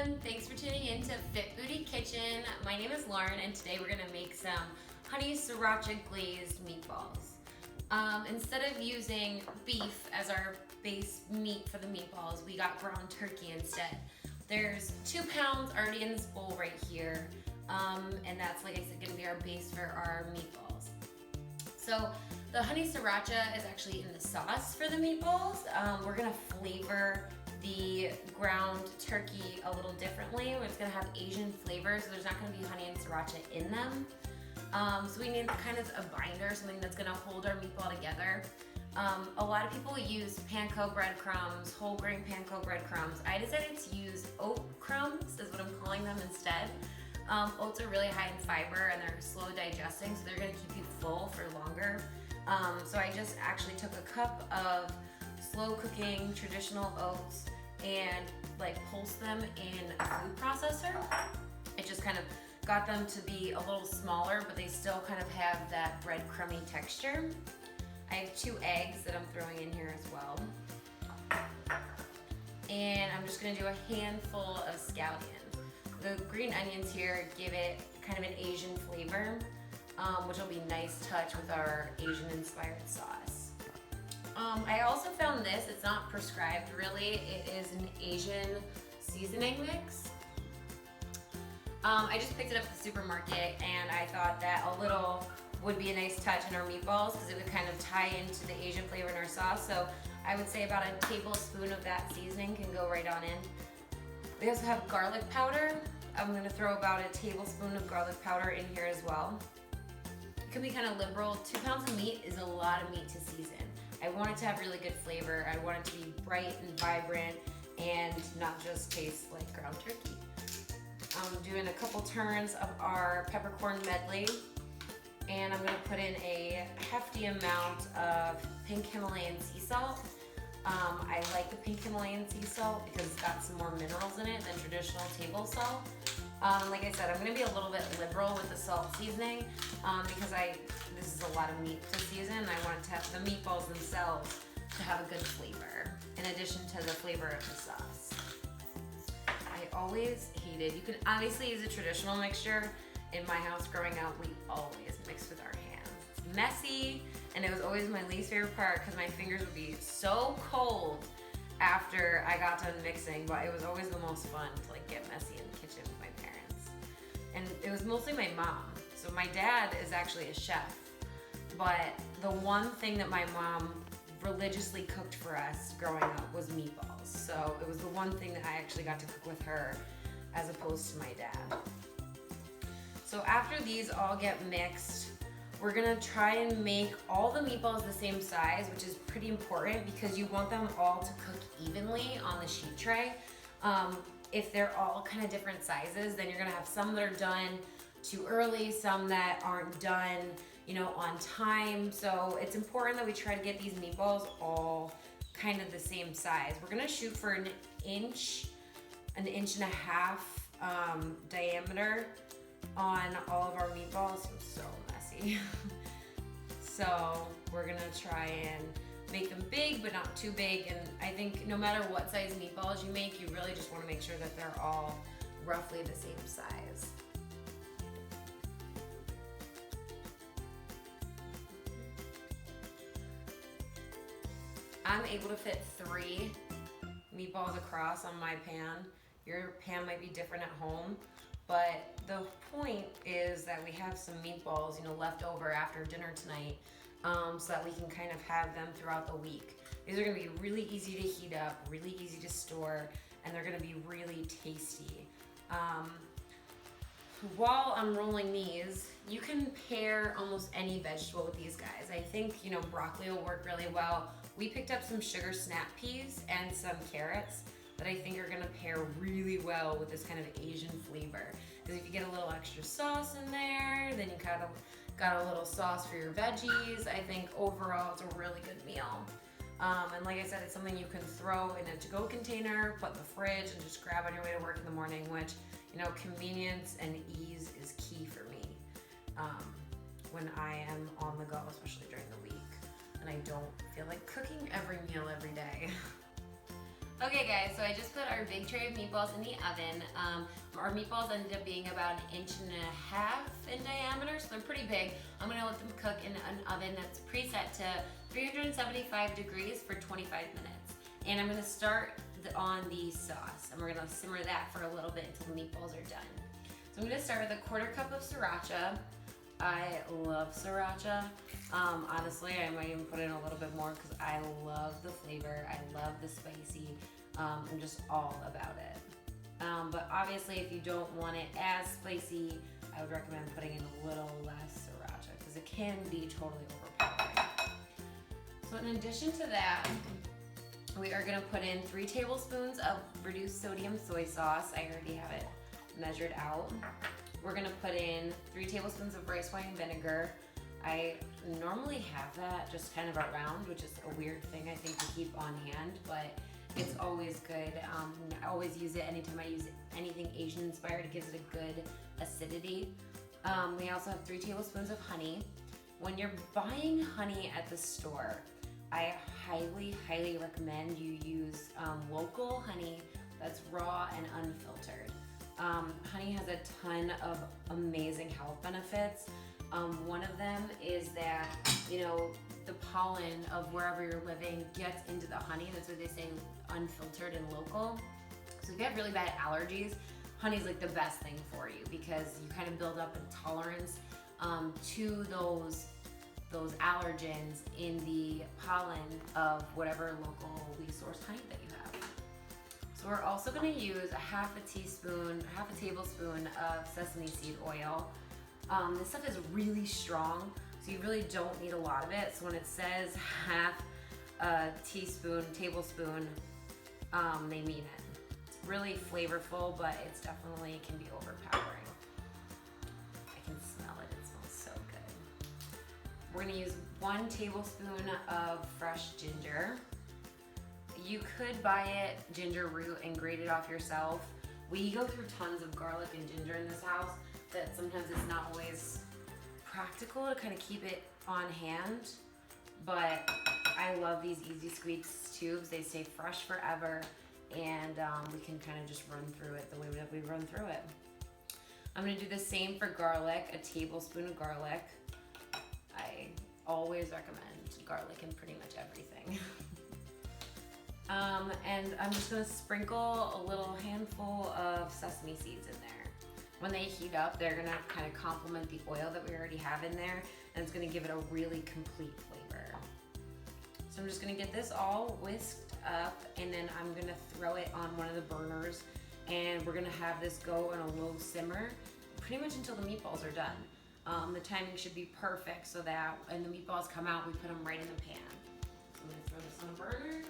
everyone, thanks for tuning in to Fit Booty Kitchen. My name is Lauren and today we're gonna make some honey sriracha glazed meatballs. Instead of using beef as our base meat for the meatballs, we got ground turkey instead. There's 2 pounds already in this bowl right here, and that's, like I said, gonna be our base for our meatballs. So the honey sriracha is actually in the sauce for the meatballs. We're gonna flavor the ground turkey a little differently. It's gonna have Asian flavors, so there's not gonna be honey and sriracha in them. So we need kind of a binder, something that's gonna hold our meatball together. A lot of people use panko breadcrumbs, whole grain panko breadcrumbs. I decided to use oat crumbs, is what I'm calling them instead. Oats are really high in fiber and they're slow digesting, so they're gonna keep you full for longer. So I just actually took a cup of slow cooking traditional oats and like pulsed them in a food processor. It just kind of got them to be a little smaller, but they still kind of have that breadcrumby texture. I have 2 eggs that I'm throwing in here as well. And I'm just gonna do a handful of scallions. The green onions here give it kind of an Asian flavor, which will be a nice touch with our Asian inspired sauce. I also found this, it's not prescribed really, it is an Asian seasoning mix. I just picked it up at the supermarket and I thought that a little would be a nice touch in our meatballs because it would kind of tie into the Asian flavor in our sauce. So I would say about a tablespoon of that seasoning can go right on in. We also have garlic powder. I'm gonna throw about a tablespoon of garlic powder in here as well. It can be kind of liberal. 2 pounds of meat is a lot of meat to season. I want it to have really good flavor. I want it to be bright and vibrant and not just taste like ground turkey. I'm doing a couple turns of our peppercorn medley, and I'm gonna put in a hefty amount of pink Himalayan sea salt. I like the pink Himalayan sea salt because it's got some more minerals in it than traditional table salt. Like I said, I'm gonna be a little bit liberal with the salt seasoning because this is a lot of meat to season. I want it to have the meatballs themselves to have a good flavor in addition to the flavor of the sauce. I always hated, you can obviously use a traditional mixture. In my house growing up, we always mixed with our hands. It's messy, and it was always my least favorite part because my fingers would be so cold after I got done mixing, but it was always the most fun to like get messy in the kitchen with my parents. And it was mostly my mom. So my dad is actually a chef, but the one thing that my mom religiously cooked for us growing up was meatballs. So it was the one thing that I actually got to cook with her as opposed to my dad. So after these all get mixed, we're gonna try and make all the meatballs the same size, which is pretty important because you want them all to cook evenly on the sheet tray. If they're all kind of different sizes, then you're gonna have some that are done too early, some that aren't done, on time. So it's important that we try to get these meatballs all kind of the same size. We're gonna shoot for an inch and a half diameter on all of our meatballs. It's so messy. So we're gonna try and make them big, but not too big. And I think no matter what size meatballs you make, you really just wanna make sure that they're all roughly the same size. I'm able to fit 3 meatballs across on my pan. Your pan might be different at home, but the point is that we have some meatballs, left over after dinner tonight, so that we can kind of have them throughout the week. These are gonna be really easy to heat up, really easy to store, and they're gonna be really tasty. While I'm rolling these, you can pair almost any vegetable with these guys. I think, broccoli will work really well. We picked up some sugar snap peas and some carrots that I think are gonna pair really well with this kind of Asian flavor. Because if you get a little extra sauce in there, then you kind of got a little sauce for your veggies. I think overall it's a really good meal. And like I said, it's something you can throw in a to-go container, put in the fridge, and just grab on your way to work in the morning, which, convenience and ease is key for me when I am on the go, especially during the week, and I don't feel like cooking every meal every day. Okay guys, so I just put our big tray of meatballs in the oven. Our meatballs ended up being about 1.5 inches in diameter, so they're pretty big. I'm gonna let them cook in an oven that's preset to 375 degrees for 25 minutes. And I'm gonna start on the sauce, and we're gonna simmer that for a little bit until the meatballs are done. So I'm gonna start with a 1/4 cup of Sriracha. I love Sriracha. Honestly, I might even put in a little bit more because I love the flavor. I love the spicy. I'm just all about it. But obviously, if you don't want it as spicy, I would recommend putting in a little less Sriracha because it can be totally overpowering. So in addition to that, we are gonna put in 3 tablespoons of reduced sodium soy sauce. I already have it measured out. We're gonna put in 3 tablespoons of rice wine vinegar. I normally have that just kind of around, which is a weird thing I think to keep on hand, but it's always good. I always use it anytime I use anything Asian inspired. It gives it a good acidity. We also have 3 tablespoons of honey. When you're buying honey at the store, I highly, highly recommend you use local honey that's raw and unfiltered. Honey has a ton of amazing health benefits. One of them is that, you know, the pollen of wherever you're living gets into the honey. That's why they say unfiltered and local. So if you have really bad allergies, honey's like the best thing for you because you kind of build up a tolerance to those allergens in the pollen of whatever locally sourced honey that you have. So we're also going to use a half a tablespoon of sesame seed oil. This stuff is really strong, so you really don't need a lot of it. So when it says half a tablespoon, they mean it. It's really flavorful, but it's definitely can be overpowering. I can smell it, it smells so good. We're gonna use 1 tablespoon of fresh ginger. You could buy it ginger root and grate it off yourself. We go through tons of garlic and ginger in this house that sometimes it's not always practical to kind of keep it on hand, but I love these easy squeeze tubes. They stay fresh forever, and we can kind of just run through it the way that we run through it. I'm gonna do the same for garlic, a tablespoon of garlic. I always recommend garlic in pretty much everything. And I'm just gonna sprinkle a little handful of sesame seeds in there. When they heat up, they're gonna kind of complement the oil that we already have in there, and it's gonna give it a really complete flavor. So I'm just gonna get this all whisked up, and then I'm gonna throw it on one of the burners, and we're gonna have this go on a low simmer pretty much until the meatballs are done. The timing should be perfect so that when the meatballs come out, we put them right in the pan. So I'm gonna throw this on a burner.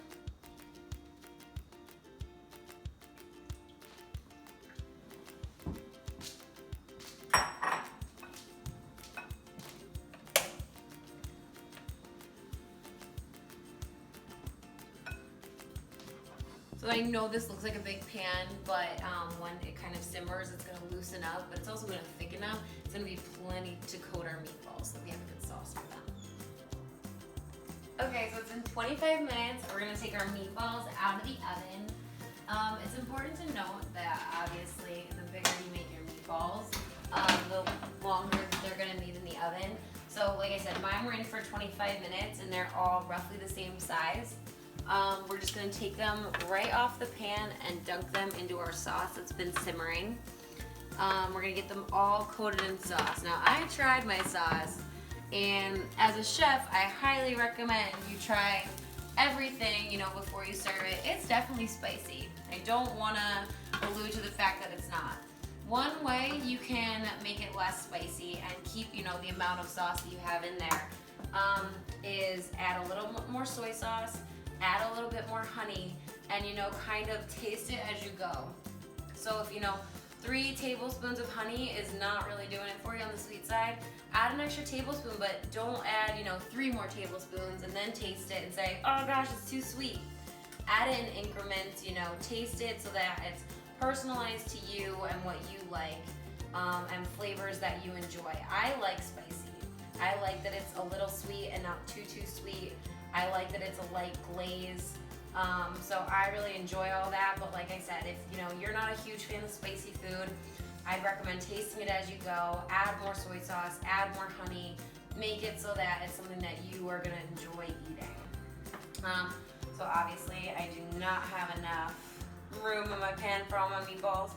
So I know this looks like a big pan, but when it kind of simmers, it's gonna loosen up, but it's also gonna thicken up. It's gonna be plenty to coat our meatballs so we have a good sauce for them. Okay, so it's been 25 minutes. We're gonna take our meatballs out of the oven. It's important to note that obviously the bigger you make your meatballs, the longer they're gonna need in the oven. So like I said, mine were in for 25 minutes and they're all roughly the same size. We're just gonna take them right off the pan and dunk them into our sauce that's been simmering. We're gonna get them all coated in sauce. Now I tried my sauce, and as a chef, I highly recommend you try everything, you know, before you serve it. It's definitely spicy. I don't wanna allude to the fact that it's not. One way you can make it less spicy and keep, you know, the amount of sauce that you have in there is add a little more soy sauce, add a little bit more honey, and, you know, kind of taste it as you go. So if, you know, 3 tablespoons of honey is not really doing it for you on the sweet side, add an extra tablespoon, but don't add, you know, 3 more tablespoons and then taste it and say, oh gosh, it's too sweet. Add it in increments, you know, taste it so that it's personalized to you and what you like, and flavors that you enjoy. I like spicy. I like that it's a little sweet and not too sweet. I like that it's a light glaze. So I really enjoy all that, but like I said, if you know you're not a huge fan of spicy food, I'd recommend tasting it as you go, add more soy sauce, add more honey, make it so that it's something that you are gonna enjoy eating. So obviously I do not have enough room in my pan for all my meatballs,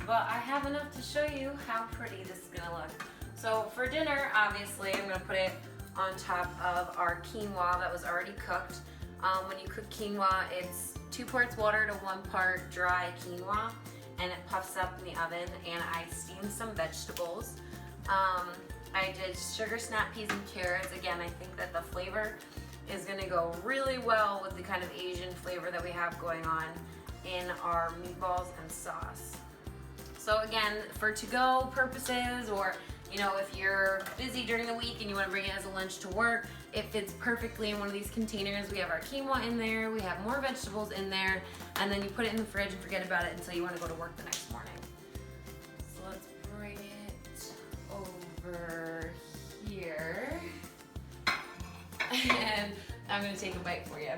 but I have enough to show you how pretty this is gonna look. So for dinner, obviously I'm gonna put it on top of our quinoa that was already cooked. When you cook quinoa, it's 2 parts water to 1 part dry quinoa, and it puffs up in the oven, and I steamed some vegetables. I did sugar snap peas and carrots. Again, I think that the flavor is gonna go really well with the kind of Asian flavor that we have going on in our meatballs and sauce. So again, for to-go purposes, or you know, if you're busy during the week and you want to bring it as a lunch to work, it fits perfectly in one of these containers. We have our quinoa in there, we have more vegetables in there, and then you put it in the fridge and forget about it until you want to go to work the next morning. So let's bring it over here. And I'm going to take a bite for you.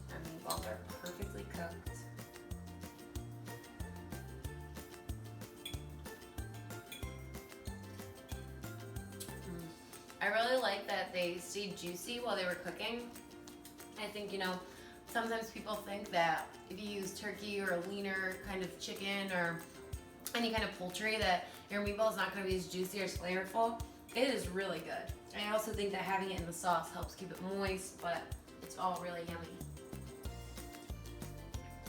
Our meatballs are perfectly cooked. I really like that they stayed juicy while they were cooking. I think, you know, sometimes people think that if you use turkey or a leaner kind of chicken or any kind of poultry that your meatball is not going to be as juicy or as flavorful. It is really good. I also think that having it in the sauce helps keep it moist, but it's all really yummy.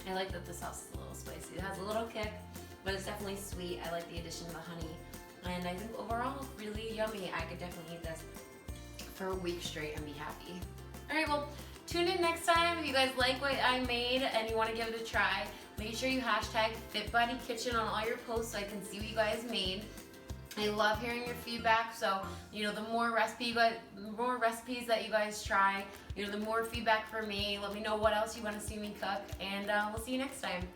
I like that the sauce is a little spicy. It has a little kick, but it's definitely sweet. I like the addition of the honey. And I think overall, really yummy. I could definitely eat this for a week straight and be happy. All right, well, tune in next time if you guys like what I made and you want to give it a try. Make sure you hashtag FitBodyKitchen on all your posts so I can see what you guys made. I love hearing your feedback, so you know, the more recipes that you guys try, you know, the more feedback for me. Let me know what else you want to see me cook, and we'll see you next time.